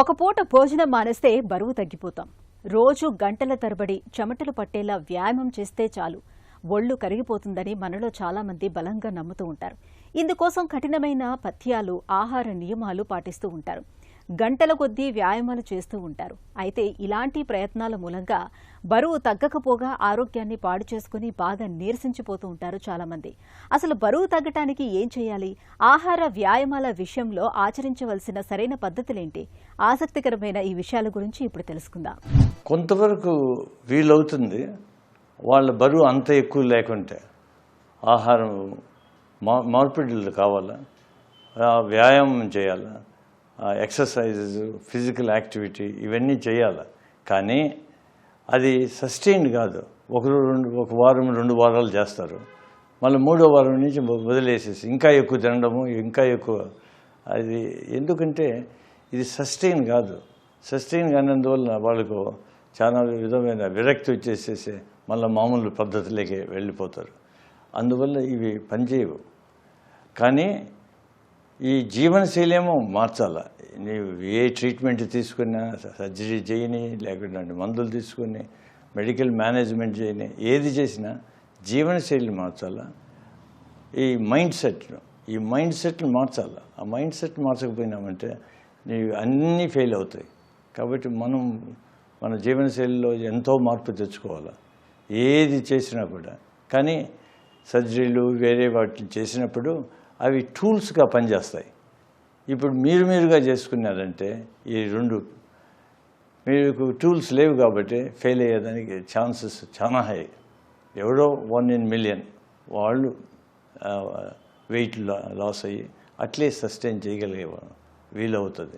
ఒక పూట భోజనం మానేస్తే బరువు తగ్గిపోతాం. రోజు గంటల తరబడి చెమటలు పట్టేలా వ్యాయామం చేస్తే చాలు ఒళ్ళు కరిగిపోతుందని మనలో చాలా మంది బలంగా నమ్ముతూ ఉంటారు. ఇందుకోసం కఠినమైన పథ్యాలు, ఆహార నియమాలు పాటిస్తూ ఉంటారు. గంటల కొద్దీ వ్యాయామాలు చేస్తూ ఉంటారు. అయితే ఇలాంటి ప్రయత్నాల మూలంగా బరువు తగ్గకపోగా ఆరోగ్యాన్ని పాడు చేసుకుని బాగా నీరసించిపోతూ ఉంటారు చాలామంది. అసలు బరువు తగ్గటానికి ఏం చేయాలి? ఆహార వ్యాయామాల విషయంలో ఆచరించవలసిన సరైన పద్ధతులేంటి? ఆసక్తికరమైన ఈ విషయాల గురించి ఇప్పుడు తెలుసుకుందాం. కొంతవరకు వీలవుతుంది. వాళ్ళ బరువు అంత ఎక్కువ లేకుంటే ఆహారం మార్పిడులు కావాలా, వ్యాయామం చేయాలా, ఎక్సర్సైజెస్, ఫిజికల్ యాక్టివిటీ ఇవన్నీ చేయాలి. కానీ అది సస్టైన్ కాదు. ఒక వారం 2 వారాలు చేస్తారు, మళ్ళీ 3వ వారం నుంచి వదిలేసేసి ఇంకా ఎక్కువ తినడము, ఇంకా ఎక్కువ. అది ఎందుకంటే ఇది సస్టైన్ కాదు. సస్టైన్ కానందువల్ల వాళ్ళకు చాలా విధమైన విరక్తి వచ్చేసేసి మళ్ళీ మామూలు పద్ధతిలోకి వెళ్ళిపోతారు. అందువల్ల ఇవి పనిచేయవు. కానీ ఈ జీవనశైలి ఏమో మార్చాల. నీవు ఏ ట్రీట్మెంట్ తీసుకున్నా, సర్జరీ చేయని, లేకుంటే మందులు తీసుకుని, మెడికల్ మేనేజ్మెంట్ చేయని, ఏది చేసినా జీవనశైలిని మార్చాలా. ఈ మైండ్ సెట్ని మార్చాలా. ఆ మైండ్ సెట్ మార్చకపోయినామంటే నీవు అన్నీ ఫెయిల్ అవుతాయి. కాబట్టి మనం మన జీవనశైలిలో ఎంతో మార్పు తెచ్చుకోవాలి ఏది చేసినా కూడా. కానీ సర్జరీలు వేరే వాటిని చేసినప్పుడు అవి టూల్స్గా పనిచేస్తాయి. ఇప్పుడు మీరుగా చేసుకున్నారంటే ఈ రెండు మీకు టూల్స్ లేవు కాబట్టి ఫెయిల్ అయ్యేదానికి ఛాన్సెస్ చాలా హై. ఎవడో 1 in million వాళ్ళు వెయిట్ లాస్ అయ్యి అట్లే సస్టైన్ చేయగలిగే వీలవుతుంది.